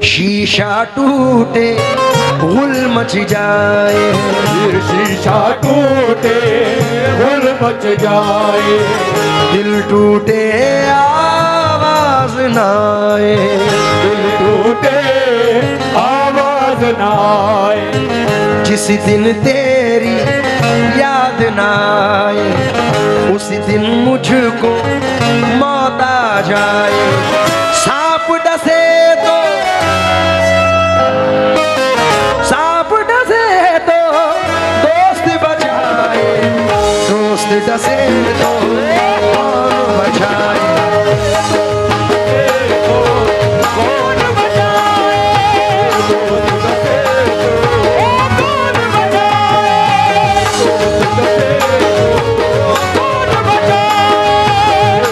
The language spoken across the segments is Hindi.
शीशा टूटे गुल मच जाए, फिर शीशा टूटे गुल मच जाए, दिल टूटे आवाज ना आए, दिल टूटे आवाज ना आए, जिस दिन तेरी याद ना आए उस दिन मुझको मौत आ जाए। सांप डसे तो दोस्त बचाए, दोस्त डसे तो कौन बचाए, कौन बचाए, दोस्त डसे तो कौन बचाए, दोस्त डसे तो कौन बचाए,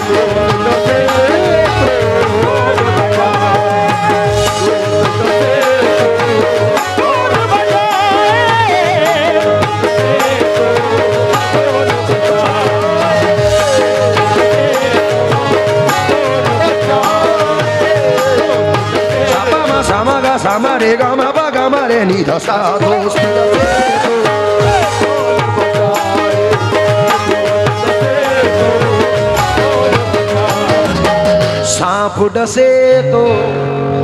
दोस्त डसे तो कौन बचाए, दोस्त डसे तो कौन सामा रे गामा बा गामा रे नी धा सा, दोस्त सांप डसे तो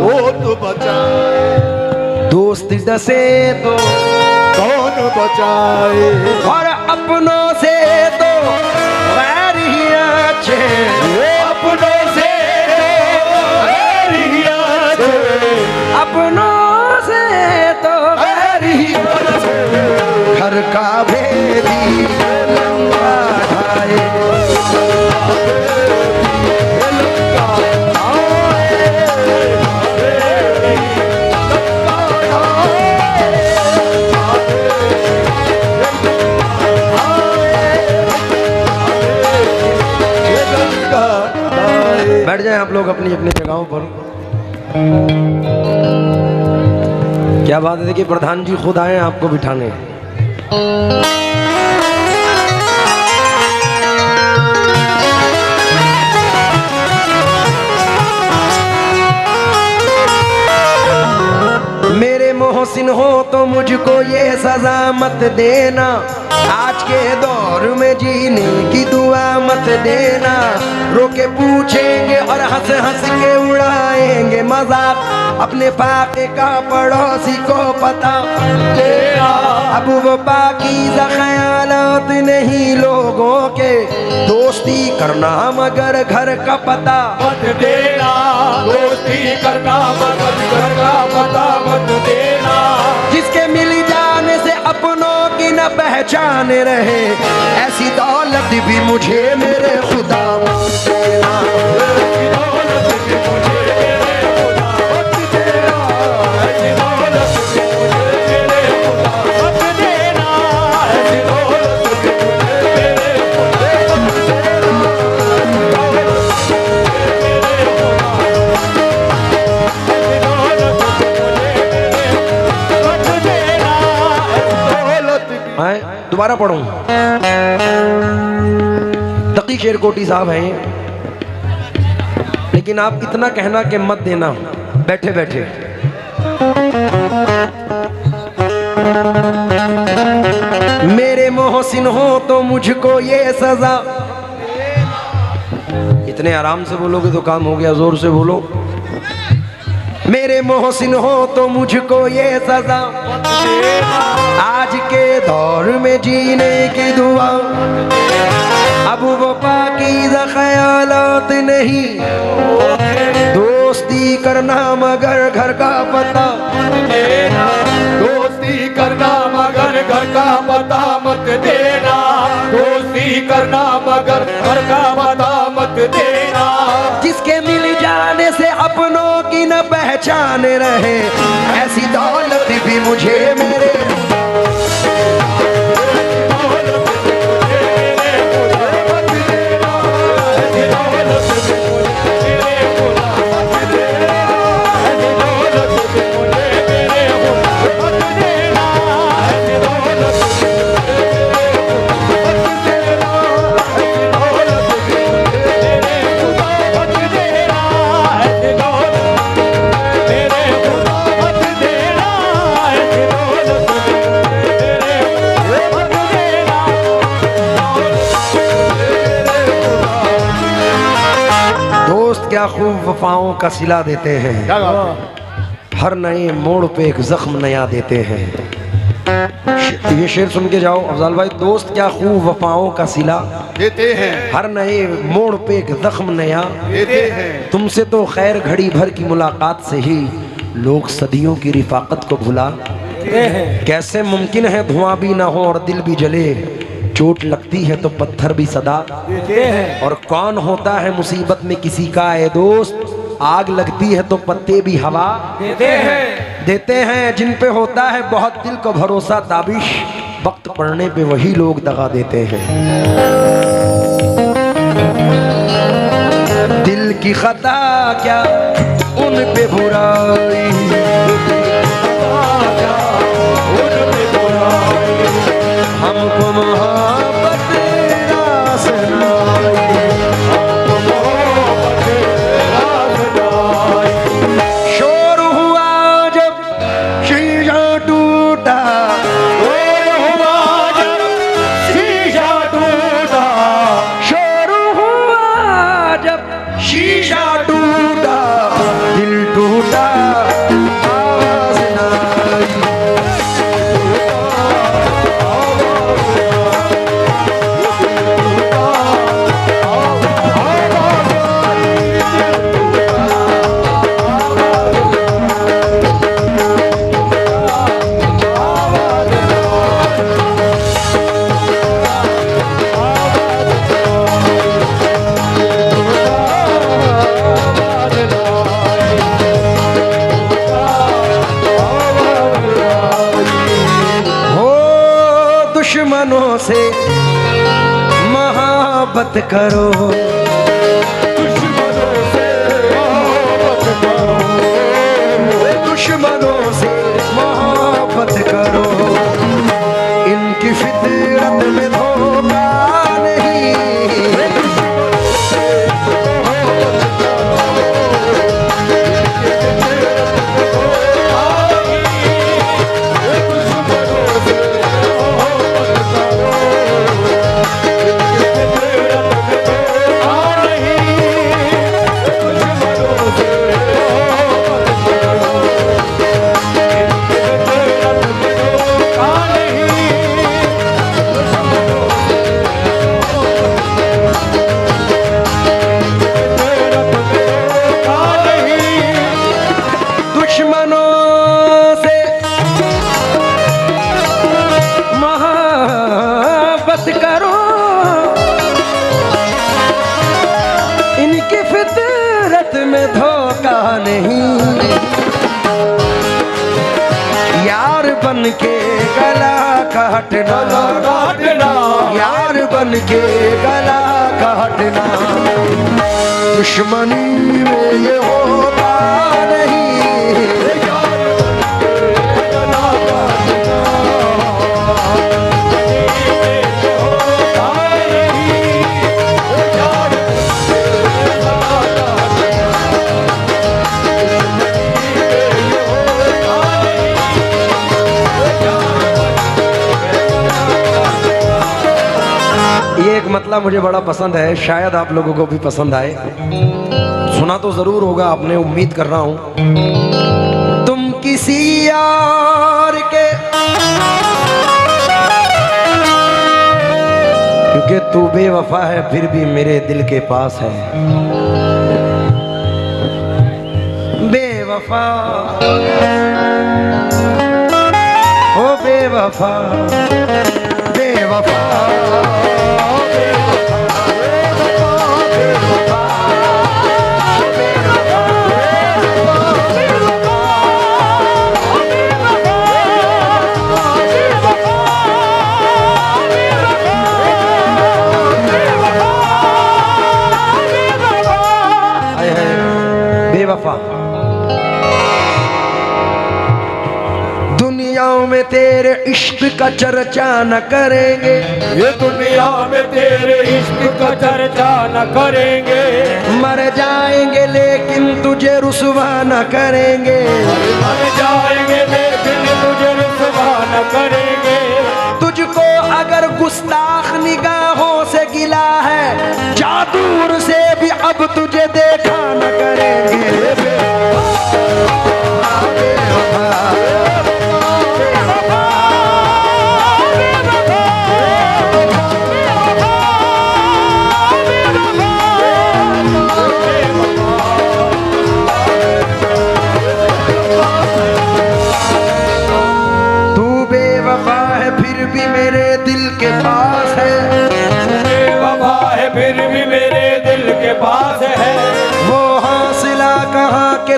कौन बचाए, दोस्त डसे तो कौन बचाए, और अपनों से तो वैर ही अच्छे, अपनों से वैर ही अच्छे, अपनों से तो वैर ही अच्छे, घर का भेदी लंका ढाए, बैठ जाएं आप लोग अपनी अपनी जगहों पर। क्या बात है, देखिए प्रधान जी खुद आए आपको बिठाने। मेरे मोहसिन हो तो मुझको ये सजा मत देना, आज के दौर में जीने की दुआ मत देना, रोके पूछेंगे और हंस हंस के उड़ाएंगे मजाक, अपने पाके का पड़ोसी को पता तेरा, अब वो पाकीज़ा ख़यालात नहीं लोगों के, दोस्ती करना मगर घर का पता मत देना, दोस्ती करना मगर घर का पता मत देना, जिसके मिल जाने से अपनों की न पहचान रहे, ऐसी दौलत भी मुझे मेरे खुदा मत देना, ऐसी दौलत भी मुझे मेरे खुदा मत देना, ऐसी दौलत भी मुझे मेरे खुदा मत देना, ऐसी दौलत भी मुझे मेरे खुदा मत देना, ऐसी दौलत भी मुझे मत देना, ऐसी दौलत भी। दोबारा पढ़ूं। तकी शेरकोटी साहब हैं, लेकिन आप इतना कहना कि मत देना बैठे बैठे। मेरे मोहसिन हो तो मुझको ये सजा, इतने आराम से बोलोगे तो काम हो गया, जोर से बोलो। मेरे मोहसिन हो तो मुझको ये सजा, आज के दौर में जीने की दुआ, अब वो पाकीज़ा ख़यालात नहीं, दोस्ती करना मगर घर का पता, दोस्ती करना मगर घर का पता मत देना, दोस्ती करना मगर घर का पता मत देना, जिसके मिल जाने से अपनों की न पहचान रहे, ऐसी दौलत भी मुझे मेरे मेरे वफाओं का सिला देते हैं, क्या बात है? हर नए मोड़ पे एक जख्म नया देते हैं। ये शेर सुन के जाओ अफजाल भाई। दोस्त क्या खूब वफाओं का सिला देते हैं, हर नए मोड़ पे एक जख्म नया देते हैं। तुमसे तो खैर घड़ी भर की मुलाकात से ही लोग सदियों की रिफाकत को भुला। कैसे मुमकिन है धुआं भी ना हो और दिल भी जले, चोट लगती है तो पत्थर भी सदा देते हैं। और कौन होता है मुसीबत में किसी का ए दोस्त, आग लगती है तो पत्ते भी हवा देते हैं। जिन पे होता है बहुत दिल को भरोसा ताबिश, वक्त पड़ने पे वही लोग दगा देते हैं। दिल की खता क्या उन पे बुराई, हमको मोहब्बत रास नाई, शोर हुआ जब शीशा टूटा, शोर हुआ जब शीशा टूटा, दिल टूटा आवाज नाई। दुश्मनों से मोहब्बत करो, दुश्मनों से मोहब्बत करो, इनकी फितरत में धोखा नहीं। करो इनकी फितरत में धोखा नहीं। यार बन के गला काटना, यार बन के गला काटना, दुश्मनी में ये होता नहीं। ये एक मतलब मुझे बड़ा पसंद है, शायद आप लोगों को भी पसंद आए। सुना तो जरूर होगा आपने, उम्मीद कर रहा हूं। तुम किसी यार के, क्योंकि तू बेवफा है फिर भी मेरे दिल के पास है। बेवफा ओ बेवफा, बेवफा बेवफा। दुनिया में तेरे इश्क का चर्चा न करेंगे, ये दुनिया में तेरे इश्क का चर्चा न करेंगे। मर जाएंगे लेकिन तुझे रुसवा न करेंगे, मर जाएंगे लेकिन तुझे रुसवा न करेंगे। तुझको अगर गुस्ताख निगाहों से गिला है, जा दूर से भी अब तुझे देखा न करेंगे।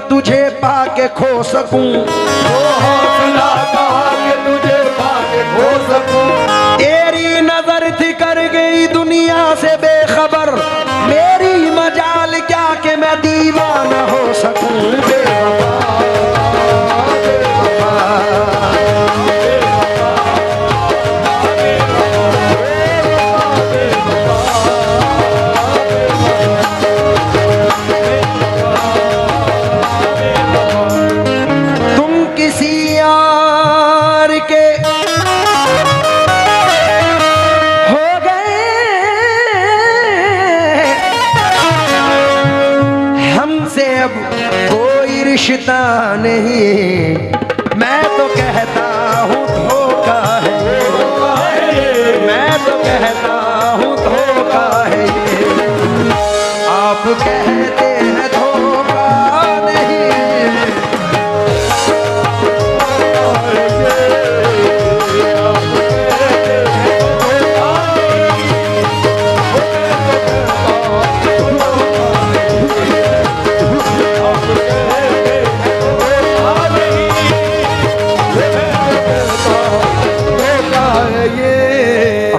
तुझे पाके खो सकूं, वो हौसला कहा कि तुझे पाके खो सकूं। तेरी नजर थी कर गई दुनिया से बेखबर, मेरी मजाल क्या कि मैं दीवाना हो सकूं। बेवफा, तुम किसी यार के हो गए, हमसे अब कोई रिश्ता नहीं, मैं तो कहता हूँ धोखा है, मैं तो कहता हूँ धोखा है ये, आप कहते हैं धोखा नहीं।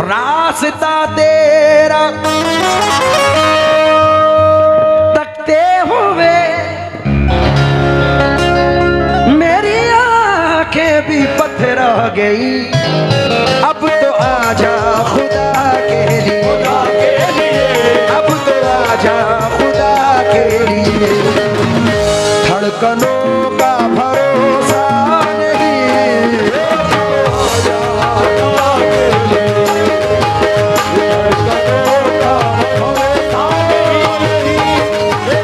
रास्ता तेरा तकते हुए मेरी आंखें भी पत्थर आ गई, अब तो आजा खुदा के लिए, अब तो आजा खुदा के लिए, धड़कनों का भरोसा नहीं,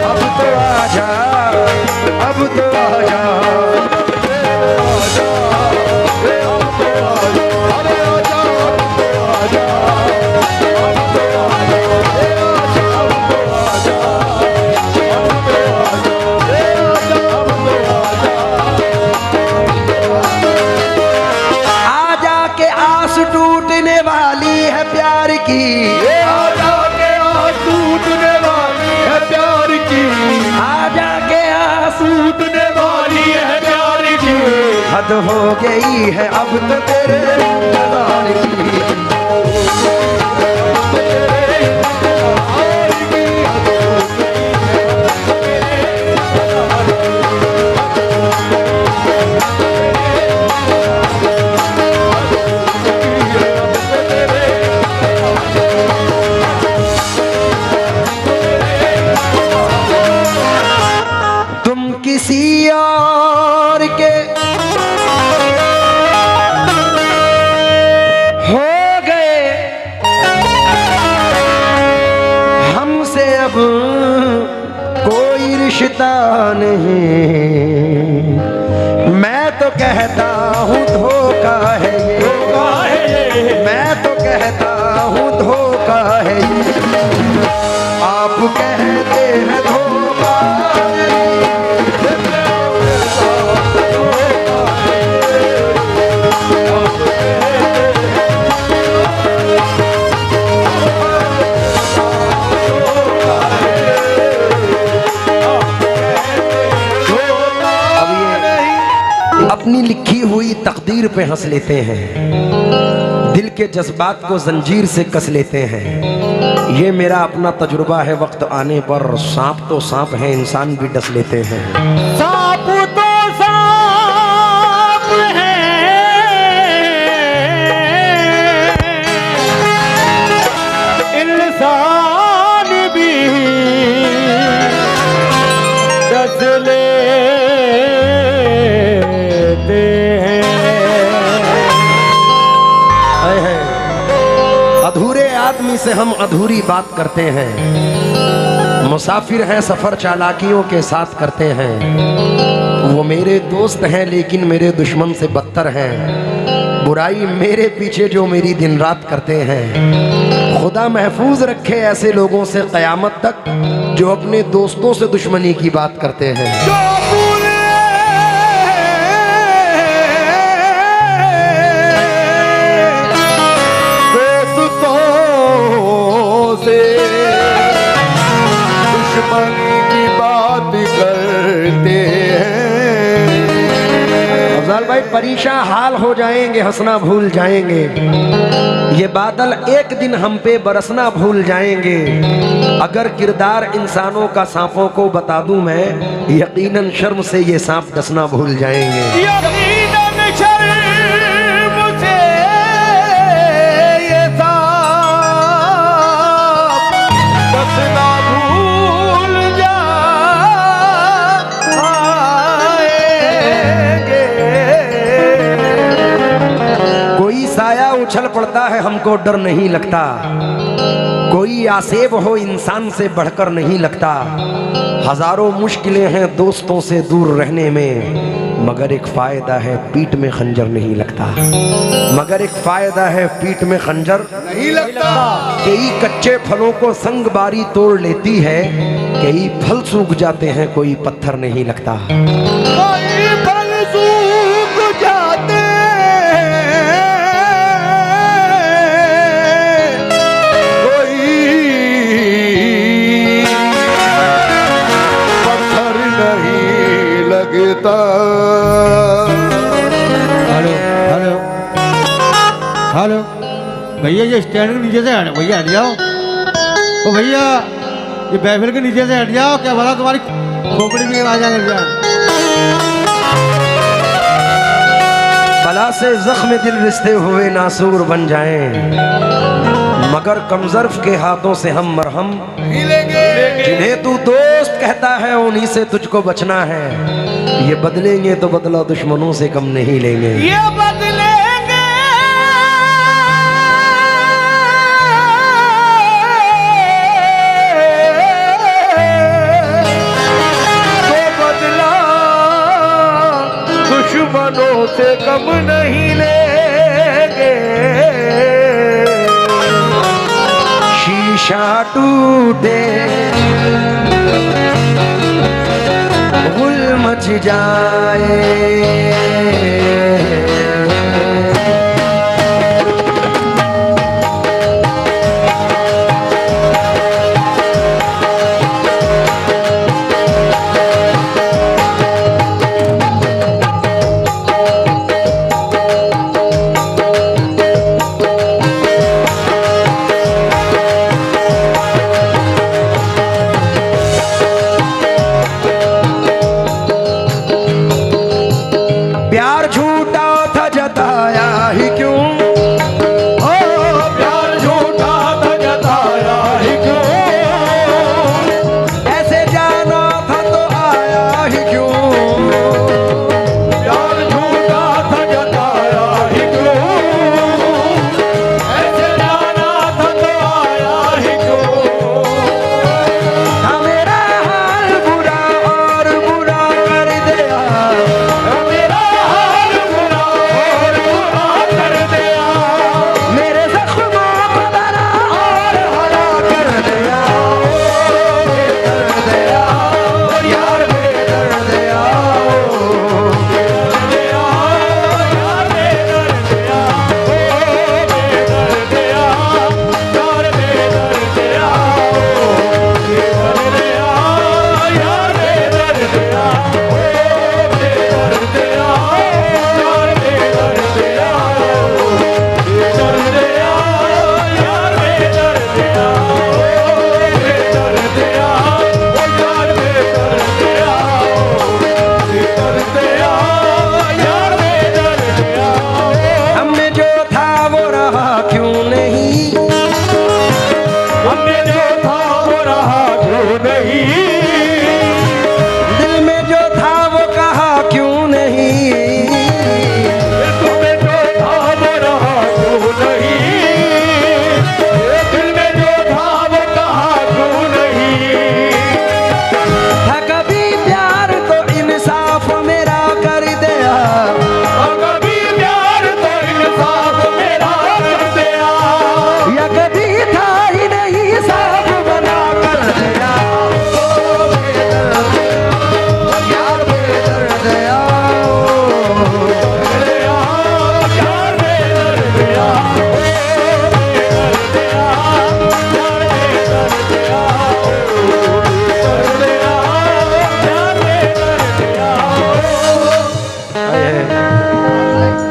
अब तो आजा, अब तो आजा। आजा के आस टूटने वाली है प्यार की, आजा के आस टूटने वाली है प्यार की, आजा के आस टूटने वाली है प्यार की। हद हो गई है अब तो तेरे इंतजार की। तुम किसी और के हो गए, हमसे अब कोई रिश्ता नहीं, मैं तो कहता हूँ धोखा है ये, मैं तो कहता हूँ धोखा है ये, आप कहते हैं धोखा नहीं। अब ये अपनी लिखी हुई तकदीर पे हंस लेते हैं, दिल के जज्बात को जंजीर से कस लेते हैं। ये मेरा अपना तजुर्बा है, वक्त आने पर सांप तो सांप है, इंसान भी डस लेते हैं। सांप तो सांप है, इंसान भी डस लेते हैं। हाय हाय, अधूरे आदमी से हम अधूरी बात करते हैं, मुसाफिर हैं सफर चालाकियों के साथ करते हैं, वो मेरे दोस्त हैं लेकिन मेरे दुश्मन से बदतर हैं, बुराई मेरे पीछे जो मेरी दिन रात करते हैं। खुदा महफूज रखे ऐसे लोगों से क़यामत तक जो अपने दोस्तों से दुश्मनी की बात करते हैं। से दुश्मनी की बात करते इकबाल भाई परेशान हाल हो जाएंगे, हंसना भूल जाएंगे। ये बादल एक दिन हम पे बरसना भूल जाएंगे। अगर किरदार इंसानों का सांपों को बता दूं मैं, यकीनन शर्म से ये सांप डसना भूल जाएंगे। यकीनन शर्म से ये सांप डसना भूल जाएंगे। कोई साया उछल पड़ता है हमको डर नहीं लगता, कोई आसेब हो इंसान से बढ़कर नहीं लगता। हजारों मुश्किलें हैं दोस्तों से दूर रहने में, मगर एक फायदा है पीठ में खंजर नहीं लगता। मगर एक फायदा है पीठ में खंजर नहीं लगता। कई कच्चे फलों को संग बारी तोड़ लेती है, कई फल सूख जाते हैं कोई पत्थर नहीं लगता। कोई फल सूख जाते लगता। हेलो हेलो हेलो भैया, ये स्टैंड के नीचे से हट, भैया हट जाओ। ओ भैया, ये बैफिल के नीचे से हट जाओ, क्या बोला तुम्हारी खोपड़ी में आवाज आ जाए। बला से जख्म दिल रिश्ते हुए नासूर बन जाएं, मगर कमजर्फ के हाथों से हम मरहम नहीं लेंगे। जिन्हें तू दोस्त कहता है उन्हीं से तुझको बचना है। ये बदलेंगे तो बदला दुश्मनों से कम नहीं लेंगे। ये बदलेंगे तो बदला दुश्मनों से कम नहीं लेंगे। शीशा टूटे गुल मच जाए,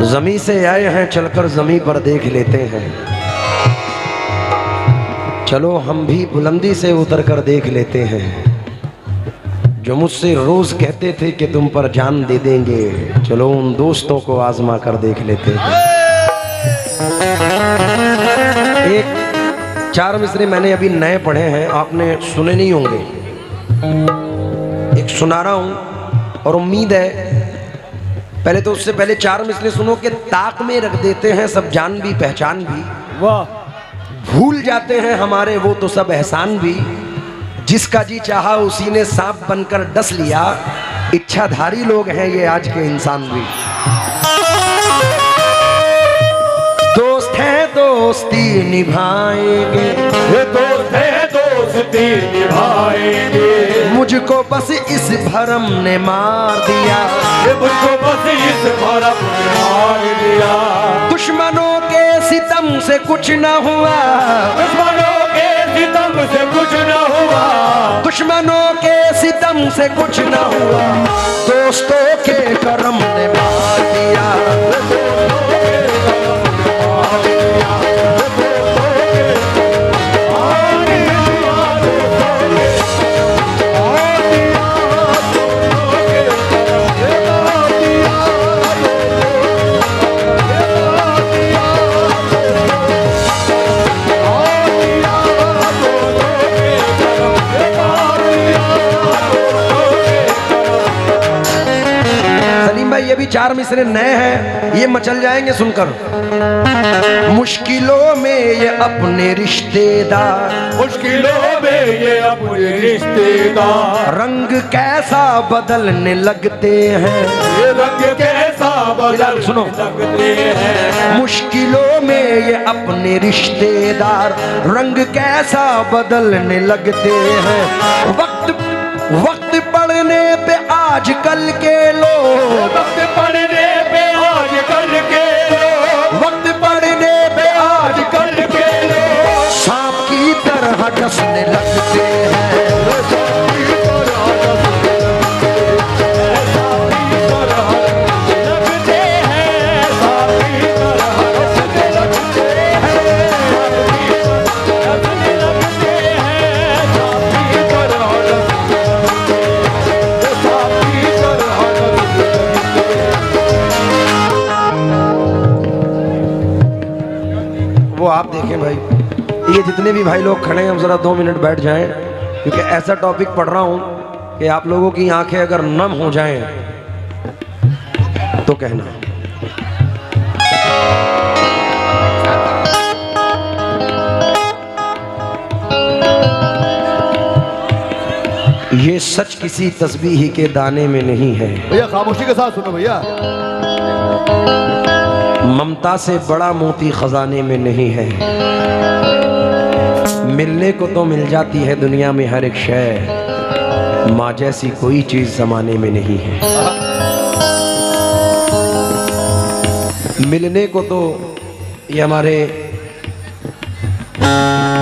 जमी से आए हैं चलकर जमी पर देख लेते हैं, चलो हम भी बुलंदी से उतर कर देख लेते हैं। जो मुझसे रोज कहते थे कि तुम पर जान दे देंगे, चलो उन दोस्तों को आजमा कर देख लेते हैं। एक 4 मिसरे मैंने अभी नए पढ़े हैं, आपने सुने नहीं होंगे, एक सुना रहा हूं और उम्मीद है पहले तो उससे पहले 4 मिसरे सुनो कि ताक में रख देते हैं सब जान भी पहचान भी, वाह, भूल जाते हैं हमारे वो तो सब एहसान भी। जिसका जी चाहा उसी ने सांप बनकर डस लिया, इच्छाधारी लोग हैं ये आज के इंसान भी। दोस्त है दोस्ती निभाएंगे, ये दोस्त है दोस्ती निभाएंगे, मुझको बस इस भरम ने मार दिया, ये मुझको बस इस भरम ने मार दिया। दुश्मनों के सितम से कुछ न हुआ, दुश्मनों के सितम से कुछ न हुआ, दुश्मनों के सितम से कुछ न हुआ, दोस्तों के करम ने मार दिया। ये भी 4 मिसरे नए हैं, ये मचल जाएंगे सुनकर। मुश्किलों में ये अपने रिश्तेदार, मुश्किलों में ये अपने रिश्तेदार, रंग कैसा बदलने लगते हैं, ये रंग कैसा बदलने सुनो। लगते हैं। मुश्किलों में ये अपने रिश्तेदार, रंग कैसा बदलने लगते हैं। वक्त पड़ने पे आजकल के लोग, वक्त पड़ने पे आजकल के लोग, वक्त पड़ने पे आजकल के लोग, सांप की तरह डसने लगते हैं। वो आप देखें भाई, ये जितने भी भाई लोग खड़े हैं हम जरा 2 मिनट बैठ जाएं, क्योंकि ऐसा टॉपिक पढ़ रहा हूं कि आप लोगों की आंखें अगर नम हो जाएं तो कहना। ये सच किसी तस्बीह के दाने में नहीं है, भैया खामोशी के साथ सुनो भैया। ममता से बड़ा मोती खजाने में नहीं है। मिलने को तो मिल जाती है दुनिया में हर एक शय, माँ जैसी कोई चीज जमाने में नहीं है। मिलने को तो ये हमारे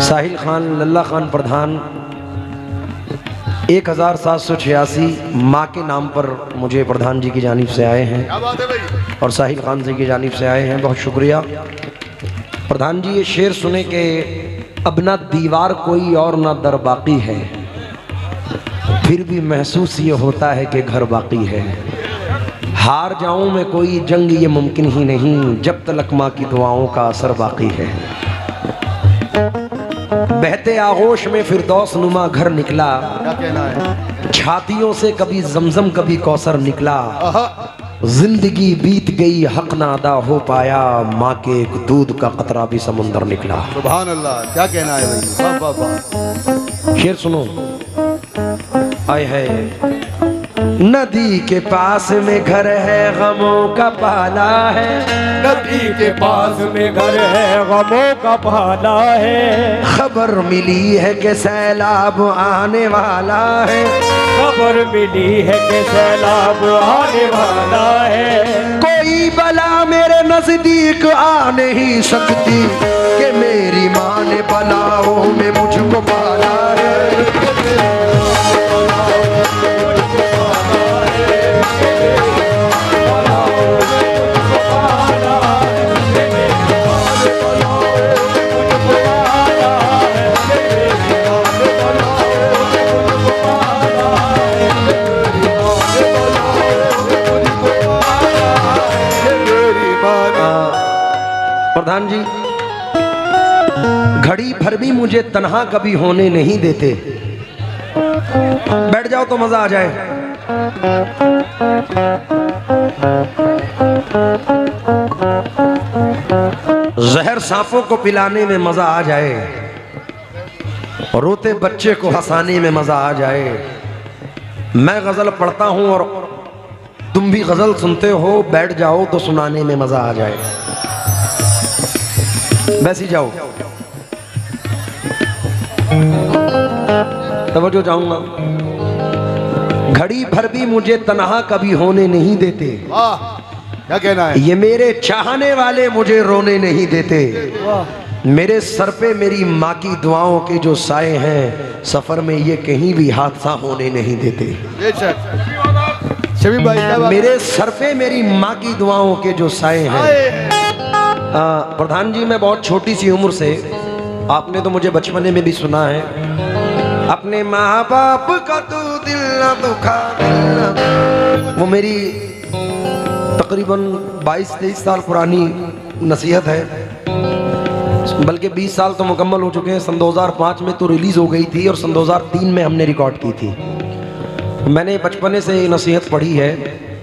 साहिल खान, लल्ला खान प्रधान 1786 माँ के नाम पर मुझे प्रधान जी की जानिब से आए हैं, क्या बात है भाई। और साहिल खान जी की जानिब से आए हैं, बहुत शुक्रिया। प्रधान जी ये शेर सुने के अब ना दीवार कोई और ना दर बाकी है, फिर भी महसूस ये होता है कि घर बाकी है। हार जाऊं मैं कोई जंग ये मुमकिन ही नहीं, जब तक माँ की दुआओं का असर बाकी है। बहते आगोश में फिरदौस नुमा घर निकला, क्या कहना है। छातियों से कभी जमजम कभी कौसर निकला। आहा, जिंदगी बीत गई हक ना अदा हो पाया, माँ के एक दूध का कतरा भी समुंदर निकला। सुभान अल्लाह, क्या कहना है भाई। वाह वाह वाह। शेर सुनो। आए है नदी के पास में घर है गमों का पाला है, नदी के पास में घर है गमों का पाला है। खबर मिली है कि सैलाब आने वाला है, खबर मिली है कि सैलाब आने वाला है। कोई बला मेरे नजदीक आ नहीं सकती, कि मेरी माँ ने बलाओं में मुझको पाला है। प्रधान जी, घड़ी भर भी मुझे तन्हा कभी होने नहीं देते। बैठ जाओ तो मजा आ जाए। जहर सांपों को पिलाने में मजा आ जाए, रोते बच्चे को हंसाने में मजा आ जाए। मैं गजल पढ़ता हूं और तुम भी गजल सुनते हो, बैठ जाओ तो सुनाने में मजा आ जाए। बैसी जाओ, तवज्जो चाहूंगा। घड़ी भर भी मुझे तन्हा कभी होने नहीं देते। वाह, क्या कहना है? ये मेरे चाहने वाले मुझे रोने नहीं देते। मेरे सर पे मेरी माँ की दुआओं के जो साए हैं, सफर में ये कहीं भी हादसा होने नहीं देते। शबीब भाई, क्या बात? मेरे सर पे मेरी माँ की दुआओं के जो साए हैं। प्रधान जी, मैं बहुत छोटी सी उम्र से, आपने तो मुझे बचपने में भी सुना है, अपने माँ बाप का तू दिल ना दुखा, वो मेरी तकरीबन 22-23 साल पुरानी नसीहत है, बल्कि 20 साल तो मुकम्मल हो चुके हैं। सन 2005 में तो रिलीज़ हो गई थी और सन 2003 में हमने रिकॉर्ड की थी। मैंने बचपने से ये नसीहत पढ़ी है,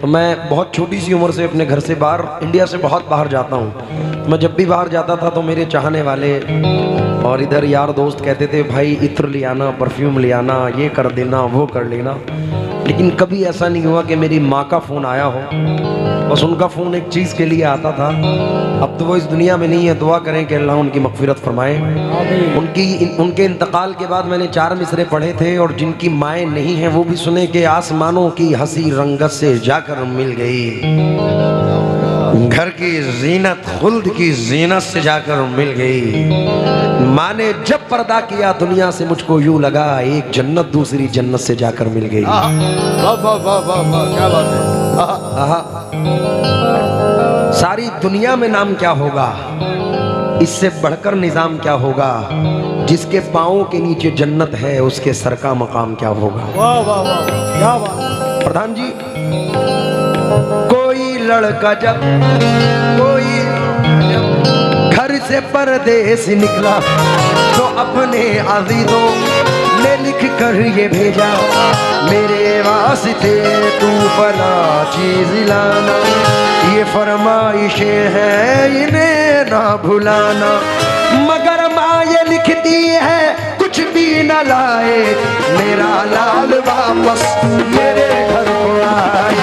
तो मैं बहुत छोटी सी उम्र से अपने घर से बाहर, इंडिया से बहुत बाहर जाता हूँ। मैं जब भी बाहर जाता था तो मेरे चाहने वाले और इधर यार दोस्त कहते थे, भाई इत्र ले आना, परफ्यूम ले आना, ये कर देना, वो कर लेना। लेकिन कभी ऐसा नहीं हुआ कि मेरी माँ का फ़ोन आया हो। बस उनका फ़ोन एक चीज़ के लिए आता था। अब तो वो इस दुनिया में नहीं है, दुआ करें कि अल्लाह उनकी मग़फ़िरत फरमाए। उनके इंतकाल के बाद मैंने 4 मिसरे पढ़े थे, और जिनकी माएँ नहीं हैं वो भी सुने कि आसमानों की हंसी रंगत से जाकर मिल गई, घर की जीनत खुल्द की जीनत से जाकर मिल गई। माँ ने जब पर्दा किया दुनिया से, मुझको यूं लगा एक जन्नत दूसरी जन्नत से जाकर मिल गई। वाह वाह वाह वाह वाह, क्या बात है। आहा। सारी दुनिया में नाम क्या होगा, इससे बढ़कर निजाम क्या होगा, जिसके पाँव के नीचे जन्नत है उसके सर का मकाम क्या होगा। वाह वाह वाह, क्या बात। प्रधान जी, कोई लड़का जब घर से परदेस निकला, तो अपने अज़ीज़ों ने लिख कर ये भेजा, मेरे वास्ते तू फला चीज़ लाना, ये फरमाइशें हैं इन्हें ना भुलाना। मगर माँ ये लिखती है कुछ भी न लाए, मेरा लाल वापस मेरे घर को आए।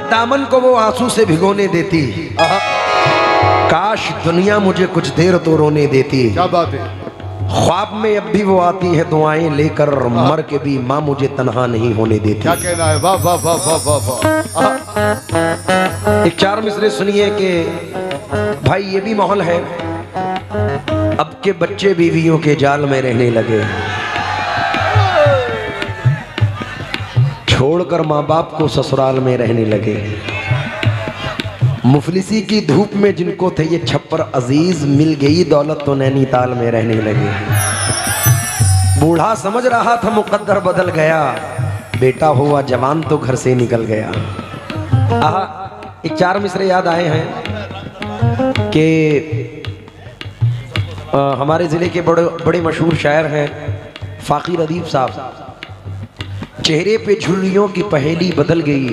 दामन को वो आंसू से भिगोने देती, काश दुनिया मुझे कुछ देर तो रोने देती। क्या बात है। ख्वाब में अब भी वो आती है दुआएं लेकर, मर के भी माँ मुझे तन्हा नहीं होने देती। क्या कहना है। वाह वाह वाह वाह वाह वाह। एक 4 मिसरे सुनिए कि भाई ये भी माहौल है, अब के बच्चे बीवियों के जाल में रहने लगे, छोड़कर माँ बाप को ससुराल में रहने लगे। मुफलिसी की धूप में जिनको थे ये छप्पर अजीज, मिल गई दौलत तो नैनीताल में रहने लगे। बूढ़ा समझ रहा था मुकद्दर बदल गया, बेटा हुआ जवान तो घर से निकल गया। आहा, एक 4 मिसरे याद आए हैं कि हमारे ज़िले के बड़े मशहूर शायर हैं फ़ाक़िर अदीब साहब। चेहरे पे झुर्रियों की पहेली बदल गई,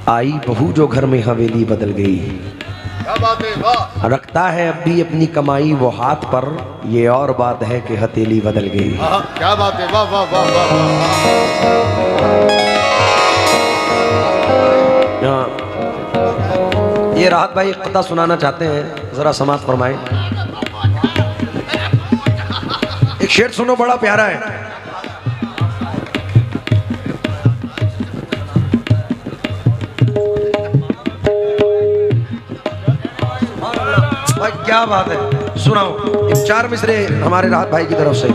आई बहू जो घर में हवेली बदल गई। क्या बात है। वाह। रखता है अब भी अपनी कमाई वो हाथ पर, ये और बात है कि हथेली बदल गई। क्या बात है। वाह वाह वाह वाह वाह। ये राहत भाई कथा सुनाना चाहते हैं, जरा समाअत फरमाएं। एक शेर सुनो, बड़ा प्यारा है। भाई क्या बात है, सुनाओ एक 4 मिसरे हमारे राहत भाई की तरफ से।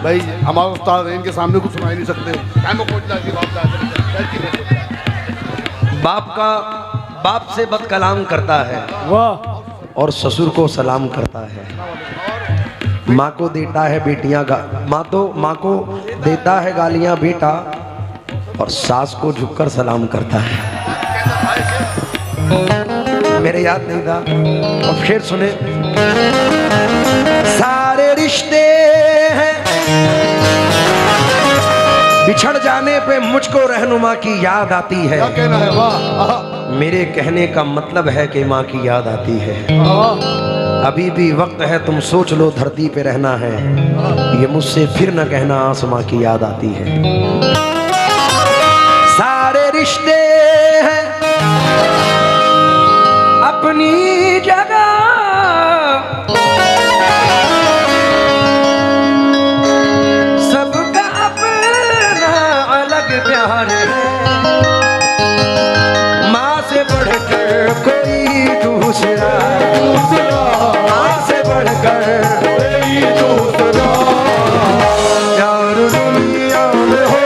भाई हमारे उस्ताद हैं, इनके सामने कुछ सुना ही नहीं सकते। बाप से बद कलाम करता है वाह। और ससुर को सलाम करता है। माँ को देता है बेटियां माँ को देता है गालियां बेटा, और सास को झुककर सलाम करता है। मेरे याद नहीं था, अब शेर सुने। सारे रिश्ते हैं बिछड़ जाने पे मुझको रहनुमा की याद आती है। क्या कहना है? वाह। मेरे कहने का मतलब है कि माँ की याद आती है। अभी भी वक्त है, तुम सोच लो धरती पे रहना है। ये मुझसे फिर न कहना आसमां की याद आती है। सारे रिश्ते हैं अपनी जगह, सबका अपना अलग प्यार है। माँ से बढ़कर कोई दूसरा, माँ से बढ़कर कोई दूसरा यार दुनिया में हो।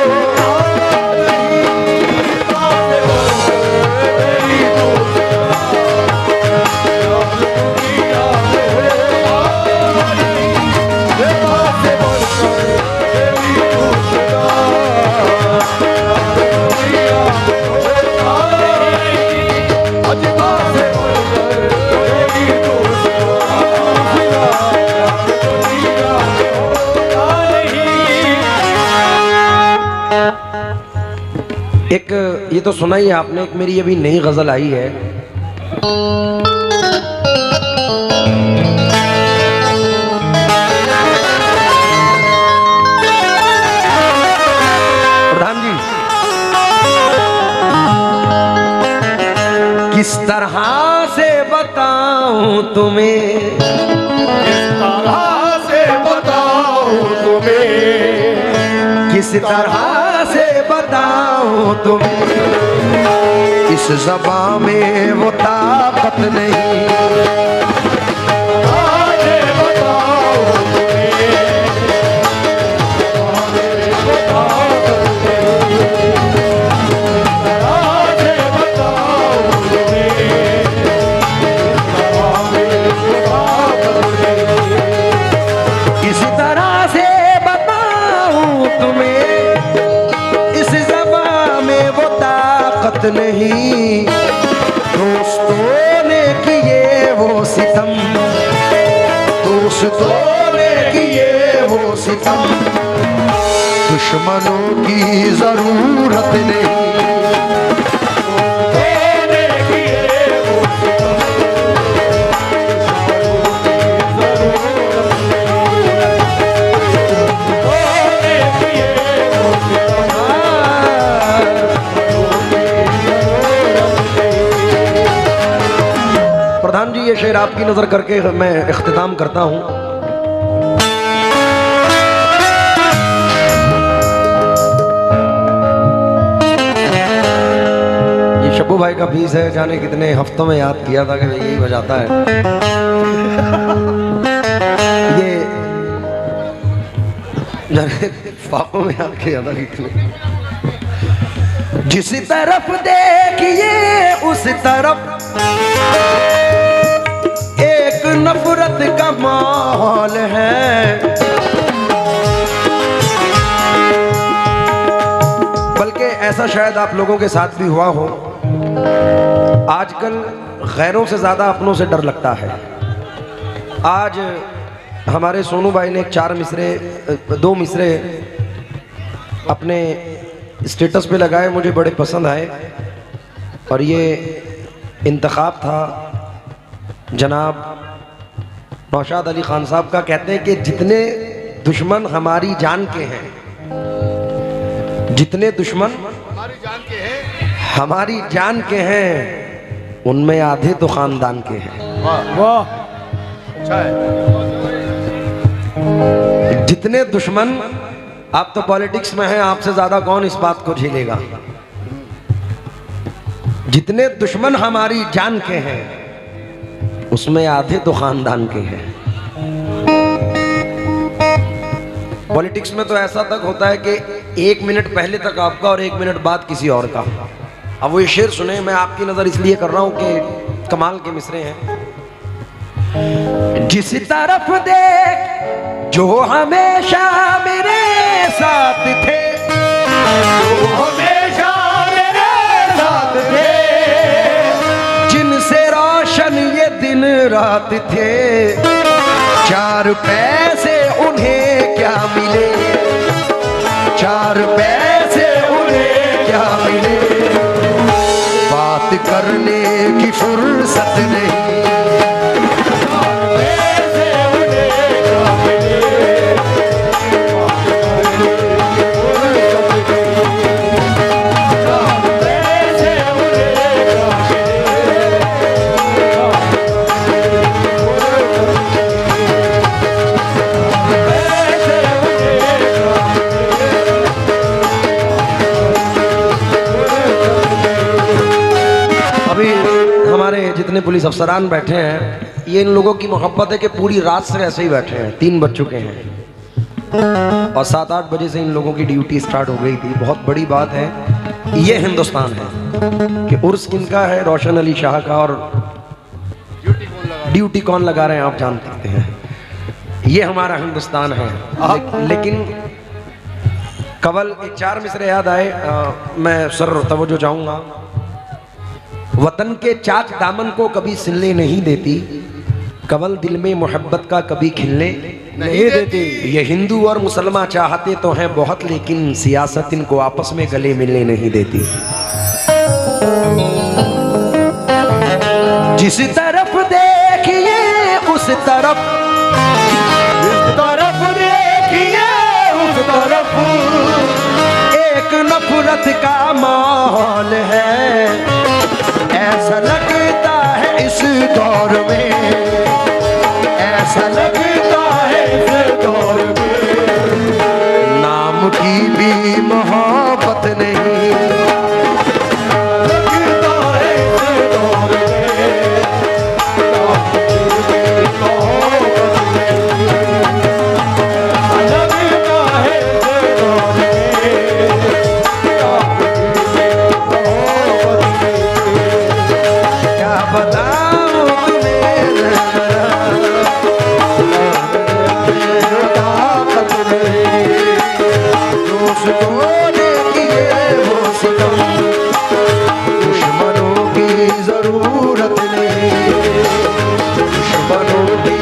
एक ये तो सुना ही है आपने, एक मेरी अभी नई गजल आई है। प्रधान जी, किस तरह से बताऊं तुम्हें, किस तरह से बताऊं तुम्हें, किस तरह से बताऊं तुम्हें, इस ज़बां में वो ताकत नहीं। आज बताऊं तुम्हें, आज बताऊं तुम्हें, किस तरह से बताऊं तुम्हें, इस ज़बां में वो ताकत नहीं। दोस्तों ने किए वो सितम, दोस्तों ने किए वो सितम, दुश्मनों की जरूरत नहीं। प्रधान जी, ये शेर आपकी नजर करके मैं इख्तिताम करता हूं। ये शब्बू भाई का पीस है, जाने कितने हफ्तों में याद किया था कि यही बजाता है। ये जाने पापों में याद किया था कितने। जिस तरफ देखिए उस तरफ एक नफरत का माहौल है। बल्कि ऐसा शायद आप लोगों के साथ भी हुआ हो, आजकल गैरों से ज़्यादा अपनों से डर लगता है। आज हमारे सोनू भाई ने 2 मिसरे अपने स्टेटस पे लगाए, मुझे बड़े पसंद आए। और ये इंतखाब था जनाब नौशाद अली खान साहब का। कहते हैं कि जितने दुश्मन हमारी जान के हैं, जितने दुश्मन हमारी जान के हैं, हमारी जान के हैं, उनमें आधे तो खानदान के हैं। वाह वाह। अच्छा है। जितने दुश्मन, आप तो पॉलिटिक्स में हैं, आपसे ज्यादा कौन इस बात को झेलेगा। जितने दुश्मन हमारी जान के हैं, उसमें आधे तो खानदान के हैं। पॉलिटिक्स में तो ऐसा तक होता है कि 1 मिनट पहले तक आपका और 1 मिनट बाद किसी और का। अब वो ये शेर सुने, मैं आपकी नजर इसलिए कर रहा हूं कि कमाल के मिसरे हैं। जिस तरफ देख जो हमेशा मेरे साथ थे, जो हमेशा मेरे साथ थे, जिनसे रोशन ये दिन रात थे, 4 पैसे उन्हें क्या मिले, 4 पैसे उन्हें क्या मिले, बात करने की फुर्सत नहीं, पैसे उन्हें क्या मिले, पैसे उन्हें अभी हमारे जितने पुलिस अफसरान बैठे हैं, ये इन लोगों की मोहब्बत है कि पूरी रात से ऐसे ही बैठे हैं। 3 बज चुके हैं और 7-8 बजे से इन लोगों की ड्यूटी स्टार्ट हो गई थी। बहुत बड़ी बात है, ये हिंदुस्तान है कि उर्स किनका है, रोशन अली शाह का, और ड्यूटी कौन लगा रहे हैं आप जान सकते हैं। ये हमारा हिंदुस्तान है। लेकिन कवल एक 4 मिसरे याद आए, मैं सर तवज्जो चाहूंगा। वतन के चाक दामन को कभी सिलने नहीं देती, कवल दिल में मोहब्बत का कभी खिलने नहीं देती। ये हिंदू और मुसलमान चाहते तो हैं बहुत, लेकिन सियासत इनको आपस में गले मिलने नहीं देती। जिस तरफ देखिए उस तरफ, जिस तरफ देखिए उस तरफ एक नफरत का माहौल है। ऐसा लगता है इस दौर में, ऐसा लगता है इस दौर में, नाम की भी मोहब्बत नहीं, लगता है इस दौर में, नाम की भी मोहब्बत नहीं, लगता है इस दौर में, नाम की भी मोहब्बत नहीं। क्या बताऊं तुम्हें ताकत नहीं, दोस्तों ने किए वो सितम, दुश्मनों की जरूरत नहीं, दुश्मनों की